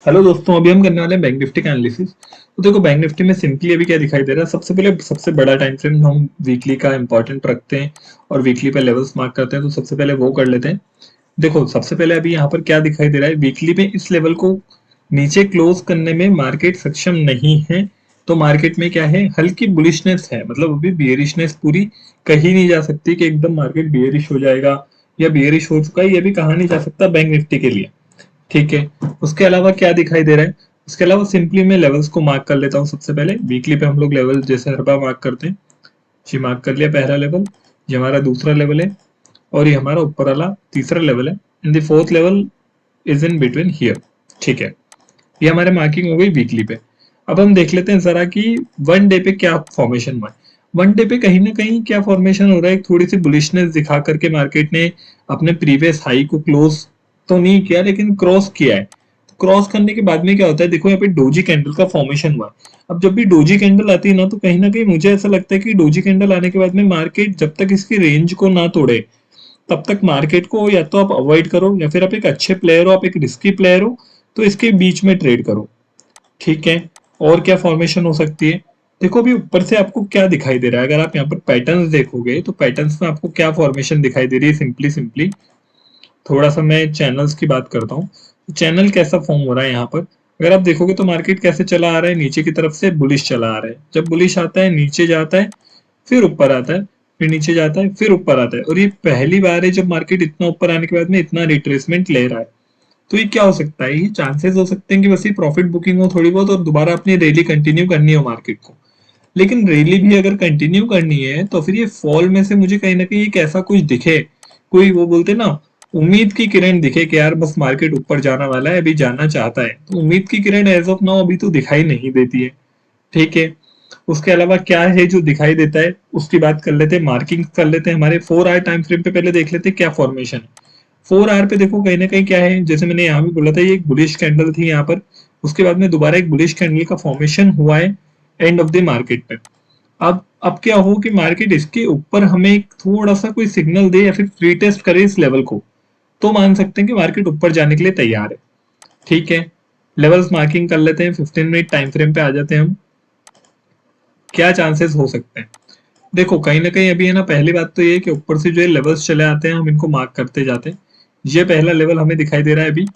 Hello दोस्तों, अभी हम करने वाले हैं बैंक निफ्टी का एनालिसिस। तो देखो, बैंक निफ्टी में सिंपली अभी क्या दिखाई दे रहा है। सबसे पहले सबसे बड़ा टाइम फ्रेम हम वीकली का इंपॉर्टेंट रखते हैं और वीकली पे लेवल्स मार्क करते हैं। तो सबसे पहले वो कर लेते हैं। देखो, सबसे पहले अभी यहाँ पर क्या दिखाई दे रहा है, वीकली में इस लेवल को नीचे क्लोज करने में मार्केट सक्षम नहीं है। तो मार्केट में क्या है, हल्की बुलिशनेस है। मतलब अभी बियरिशनेस पूरी कही नहीं जा सकती कि एकदम मार्केट बियरिश हो जाएगा या बियरिश हो चुका है, ये भी कहा नहीं जा सकता बैंक निफ्टी के लिए। ठीक है। उसके अलावा क्या दिखाई दे रहा है, उसके अलावा सिंपली मैं लेवल्स को मार्क कर लेता हूँ। सबसे पहले वीकली पे हम लोग लेवल जैसे हर बार मार्क करते हैं। जी, मार्क कर लिया पहला लेवल। ये हमारा दूसरा लेवल है और ये हमारा ऊपर वाला तीसरा लेवल है। And the fourth level is in between here. ठीक है। ये हमारे मार्किंग हो गई वीकली पे। अब हम देख लेते हैं जरा कि वन डे पे क्या फॉर्मेशन हुआ है। वन डे पे कहीं ना कहीं क्या फॉर्मेशन हो रहा है, थोड़ी सी बुलिशनेस दिखा करके मार्केट ने अपने प्रीवियस हाई को क्लोज तो नहीं किया लेकिन क्रॉस किया है। क्रॉस करने के बाद में क्या होता है, देखो यहाँ पे डोजी कैंडल का फॉर्मेशन हुआ है। अब जब भी डोजी कैंडल आती है ना, तो कहीं ना कहीं मुझे ऐसा लगता है कि डोजी कैंडल आने के बाद में मार्केट जब तक इसकी रेंज को ना तोड़े तब तक मार्केट को या तो आप अवॉइड करो, या फिर आप एक अच्छे प्लेयर हो, आप एक रिस्की प्लेयर हो तो इसके बीच में ट्रेड करो। ठीक है। और क्या फॉर्मेशन हो सकती है, देखो अभी ऊपर से आपको क्या दिखाई दे रहा है। अगर आप यहाँ पर पैटर्न्स देखोगे तो पैटर्न्स में आपको क्या फॉर्मेशन दिखाई दे रही है। सिंपली सिंपली थोड़ा सा मैं चैनल्स की बात करता हूँ। चैनल कैसा फॉर्म हो रहा है यहाँ पर, अगर आप देखोगे तो मार्केट कैसे चला आ रहा है, नीचे की तरफ से बुलिश चला आ रहा है। जब बुलिश आता है नीचे जाता है, फिर ऊपर आता है, फिर नीचे जाता है, फिर ऊपर आता है। और ये पहली बार है जब मार्केट इतना ऊपर आने के बाद में इतना रिट्रेसमेंट ले रहा है। तो ये क्या हो सकता है, ये चांसेस हो सकते हैं कि बस ये प्रॉफिट बुकिंग हो थोड़ी बहुत और दोबारा अपनी रैली कंटिन्यू करनी हो मार्केट को। लेकिन रैली भी अगर कंटिन्यू करनी है तो फिर ये फॉल में से मुझे कहीं ना कहीं एक ऐसा कुछ दिखे, कोई वो बोलते ना, उम्मीद की किरण दिखे कि यार बस मार्केट ऊपर जाना वाला है, अभी जाना चाहता है। तो उम्मीद की किरण एज ऑफ नाउ अभी तो दिखाई नहीं देती है। ठीक है। उसके अलावा क्या है जो दिखाई देता है उसकी बात कर लेते हैं, मार्किंग कर लेते हैं। हमारे 4 आवर टाइम फ्रेम पे पहले देख लेते हैं क्या फॉर्मेशन है। 4 आवर पे देखो कहीं ना कहीं क्या है, जैसे मैंने यहाँ भी बोला था, ये एक बुलिश कैंडल थी यहाँ पर। उसके बाद में दोबारा एक बुलिश कैंडल का फॉर्मेशन हुआ है एंड ऑफ द मार्केट पे। अब क्या हो कि मार्केट इसके ऊपर हमें एक थोड़ा सा कोई सिग्नल दे या फिर फ्री टेस्ट करे इस लेवल को, तो मान सकते हैं कि मार्केट ऊपर जाने के लिए तैयार है। ठीक है। लेवल्स मार्किंग कर लेते हैं। 15 मिनट टाइम फ्रेम पे आ जाते हैं हम। क्या चांसेस हो सकते हैं, देखो कहीं ना कहीं अभी है ना, पहली बात तो ये है कि ऊपर से जो है लेवल्स चले आते हैं, हम इनको मार्क करते जाते हैं। ये पहला लेवल हमें दिखाई दे रहा है अभी,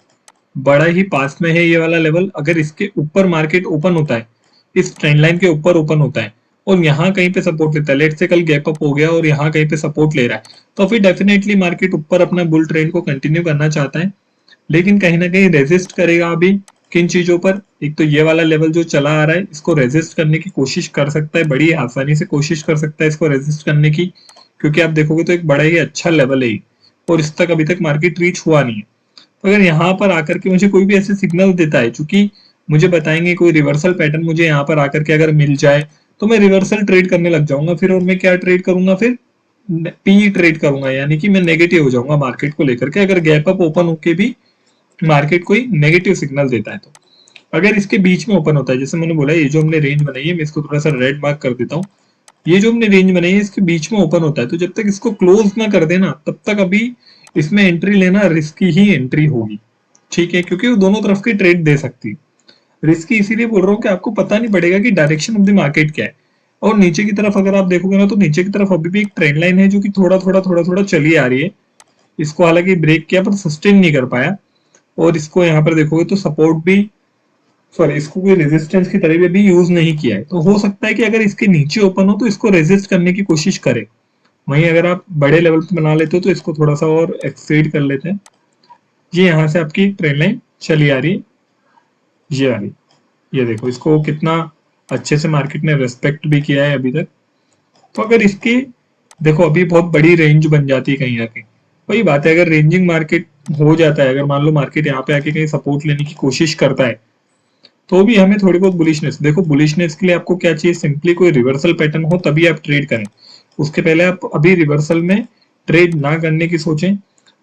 बड़ा ही पास में है ये वाला लेवल। अगर इसके ऊपर मार्केट ओपन होता है, इस ट्रेंड लाइन के ऊपर ओपन होता है और यहाँ कहीं पे सपोर्ट लेता है, लेट से कल गैप अप हो गया और यहाँ कहीं पे सपोर्ट ले रहा है, तो फिर डेफिनेटली मार्केट ऊपर अपना बुल ट्रेंड को कंटिन्यू करना चाहता है। लेकिन कहीं ना कहीं रेजिस्ट करेगा अभी किन चीजों पर, एक तो ये वाला लेवल जो चला आ रहा है इसको रेजिस्ट करने की कोशिश कर सकता है, बड़ी आसानी से कोशिश कर सकता है इसको रेजिस्ट करने की। क्योंकि आप देखोगे तो एक बड़ा ही अच्छा लेवल है ये, और इस तक अभी तक मार्केट रीच हुआ नहीं है। तो अगर यहाँ पर आकर के मुझे कोई भी ऐसे सिग्नल देता है, चूंकि मुझे बताएंगे कोई रिवर्सल पैटर्न मुझे यहाँ पर आकर के अगर मिल जाए, तो मैं रिवर्सल ट्रेड करने लग जाऊंगा फिर। और मैं क्या ट्रेड करूंगा फिर, पी ट्रेड करूंगा, यानी कि मैं नेगेटिव हो जाऊंगा मार्केट को लेकर के, अगर गैप अप ओपन होके भी मार्केट कोई नेगेटिव सिग्नल देता है तो। अगर इसके बीच में ओपन होता है, जैसे मैंने बोला ये जो हमने रेंज बनाई है, मैं इसको थोड़ा सा रेड मार्क कर देता हूँ। ये जो हमने रेंज बनाई है इसके बीच में ओपन होता है, तो जब तक इसको क्लोज ना कर देना तब तक अभी इसमें एंट्री लेना रिस्की ही एंट्री होगी। ठीक है, क्योंकि वो दोनों तरफ की ट्रेड दे सकती है। रिस्की इसीलिए बोल रहा हूँ कि आपको पता नहीं पड़ेगा कि डायरेक्शन ऑफ द मार्केट क्या है। और नीचे की तरफ अगर आप देखोगे ना, तो नीचे की तरफ अभी भी एक ट्रेंड लाइन है जो कि थोड़ा थोड़ा चली आ रही है। इसको हालांकि ब्रेक किया पर सस्टेन नहीं कर पाया। और इसको यहाँ पर देखोगे तो सपोर्ट भी, सॉरी, इसको कोई रेजिस्टेंस की तरह भी अभी यूज नहीं किया है। तो हो सकता है कि अगर इसके नीचे ओपन हो तो इसको रेजिस्ट करने की कोशिश करे। वहीं अगर आप बड़े लेवल पे बना लेते हो तो इसको थोड़ा सा और एक्सटेंड कर लेते हैं। ये यहाँ से आपकी ट्रेंड लाइन चली आ रही है, ये वाली। ये देखो इसको कितना अच्छे से मार्केट ने रेस्पेक्ट भी किया है अभी तक। तो अगर इसकी, देखो अभी बहुत बड़ी रेंज बन जाती है कहीं आके, वही बात है, अगर रेंजिंग मार्केट हो जाता है, अगर मान लो मार्केट यहाँ पे आके कहीं सपोर्ट लेने की कोशिश करता है, तो भी हमें थोड़ी बहुत बुलिशनेस, देखो बुलिशनेस के लिए आपको क्या चाहिए, सिंपली कोई रिवर्सल पैटर्न हो तभी आप ट्रेड करें। उसके पहले आप अभी रिवर्सल में ट्रेड ना करने की सोचें।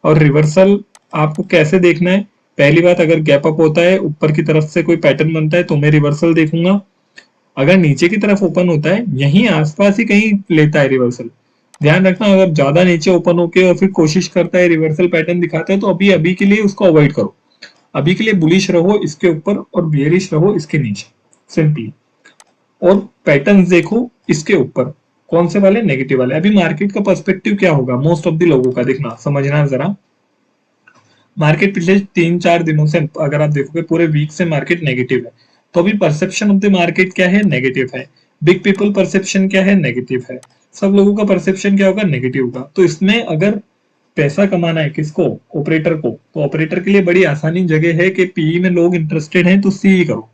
और रिवर्सल आपको कैसे देखना है, पहली बात, अगर गैप अप होता है ऊपर की तरफ से कोई पैटर्न बनता है तो मैं रिवर्सल देखूंगा। अगर नीचे की तरफ ओपन होता है, यहीं आसपास ही कहीं लेता है रिवर्सल, ध्यान रखना। अगर ज्यादा नीचे ओपन होके और फिर कोशिश करता है रिवर्सल पैटर्न दिखाता है, तो अभी अभी के लिए उसको अवॉइड करो। अभी के लिए बुलिश रहो इसके ऊपर और बेयरिश रहो इसके नीचे, सिंपली। और पैटर्न्स देखो इसके ऊपर, कौन से वाले, नेगेटिव वाले। अभी मार्केट का पर्सपेक्टिव क्या होगा मोस्ट ऑफ द लोगों का, देखना समझना जरा। मार्केट पिछले 3-4 दिनों से अगर आप देखोगे पूरे वीक से मार्केट नेगेटिव है, तो अभी परसेप्शन ऑफ द मार्केट क्या है, नेगेटिव है। बिग पीपल परसेप्शन क्या है, नेगेटिव है। सब लोगों का परसेप्शन क्या होगा, नेगेटिव होगा। तो इसमें अगर पैसा कमाना है किसको, ऑपरेटर को, तो ऑपरेटर के लिए बड़ी आसानी जगह है कि पीई में लोग इंटरेस्टेड हैं तो सी करो,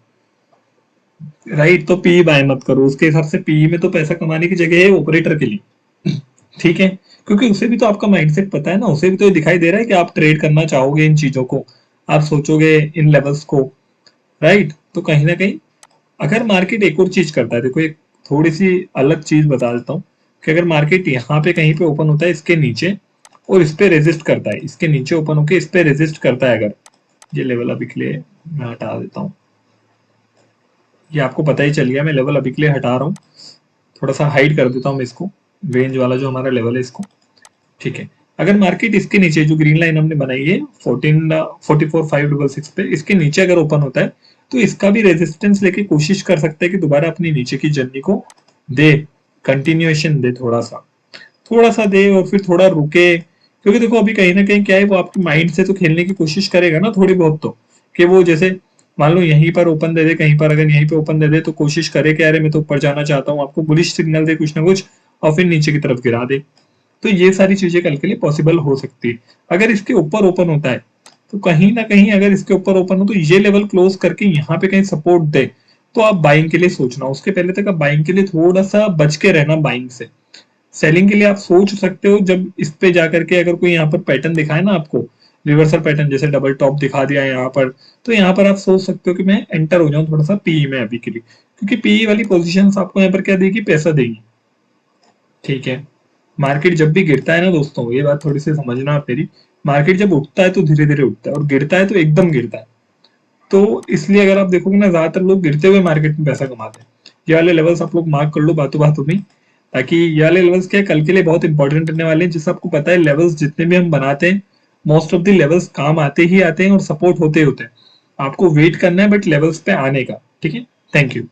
राइट। तो पीई बाय मत करो, उसके हिसाब से पीई में तो पैसा कमाने की जगह है ऑपरेटर के लिए, ठीक है। क्योंकि उसे भी तो आपका माइंडसेट पता है ना, उसे भी तो दिखाई दे रहा है कि आप ट्रेड करना चाहोगे इन चीजों को, आप सोचोगे इन लेवल्स को, राइट। तो कहीं ना कहीं अगर मार्केट एक और चीज करता है, देखो एक थोड़ी सी अलग चीज बता देता हूँ, कि अगर मार्केट यहाँ पे कहीं पे ओपन होता है इसके नीचे और इस पे रेजिस्ट करता है, इसके नीचे ओपन होकर इस पे रेजिस्ट करता है, अगर ये लेवल अभी के लिए मैं हटा देता हूँ, ये आपको पता ही चल गया, मैं लेवल अभी के लिए हटा रहा हूँ, थोड़ा सा हाइड कर देता हूँ मैं इसको, रेंज वाला जो हमारा लेवल है इसको, ठीक है। अगर मार्केट इसके नीचे जो ग्रीन लाइन हमने बनाई है 44,566 पे, इसके नीचे अगर ओपन होता है तो इसका भी रेजिस्टेंस लेके कोशिश कर सकता है कि दोबारा अपनी नीचे की जर्नी को दे, कंटिन्यूएशन दे, थोड़ा सा दे और फिर थोड़ा रुके। क्योंकि देखो अभी कहीं ना कहीं क्या है, वो आपके माइंड से तो खेलने की कोशिश करेगा ना थोड़ी बहुत, तो कि वो जैसे मान लो यहीं पर ओपन दे दे, कहीं पर अगर यहीं पे ओपन दे दे तो कोशिश करे कि अरे मैं तो ऊपर जाना चाहता हूँ, आपको बुलिश सिग्नल दे कुछ ना कुछ और फिर नीचे की तरफ गिरा दे। तो ये सारी चीजें कल के लिए पॉसिबल हो सकती है। अगर इसके ऊपर ओपन होता है तो कहीं ना कहीं अगर इसके ऊपर ओपन हो तो ये लेवल क्लोज करके यहाँ पे कहीं सपोर्ट दे तो आप बाइंग के लिए सोचना, उसके पहले तक आप बाइंग के लिए थोड़ा सा बच के रहना बाइंग से। सेलिंग के लिए आप सोच सकते हो जब इस पे जाकर के अगर कोई यहाँ पर पैटर्न दिखाए ना आपको, रिवर्सल पैटर्न जैसे डबल टॉप दिखा दिया यहाँ पर, तो यहाँ पर आप सोच सकते हो कि मैं एंटर हो जाऊं थोड़ा सा पीई में अभी के लिए, क्योंकि पीई वाली पोजीशन आपको यहाँ पर क्या देगी, पैसा देगी, ठीक है। मार्केट जब भी गिरता है ना दोस्तों, ये बात थोड़ी सी समझना आप मेरी, मार्केट जब उठता है तो धीरे धीरे उठता है और गिरता है तो एकदम गिरता है। तो इसलिए अगर आप देखोगे ना, ज्यादातर लोग गिरते हुए मार्केट में पैसा कमाते हैं। ये वाले लेवल्स आप लोग मार्क कर लो बातों बातों में, ताकि ये वाले लेवल्स क्या कल के लिए बहुत इंपॉर्टेंट रहने वाले हैं। जिससे आपको पता है लेवल्स जितने भी हम बनाते हैं, मोस्ट ऑफ द लेवल्स काम आते ही आते हैं और सपोर्ट होते होते हैं। आपको वेट करना है बट लेवल्स पे आने का, ठीक है। Thank you.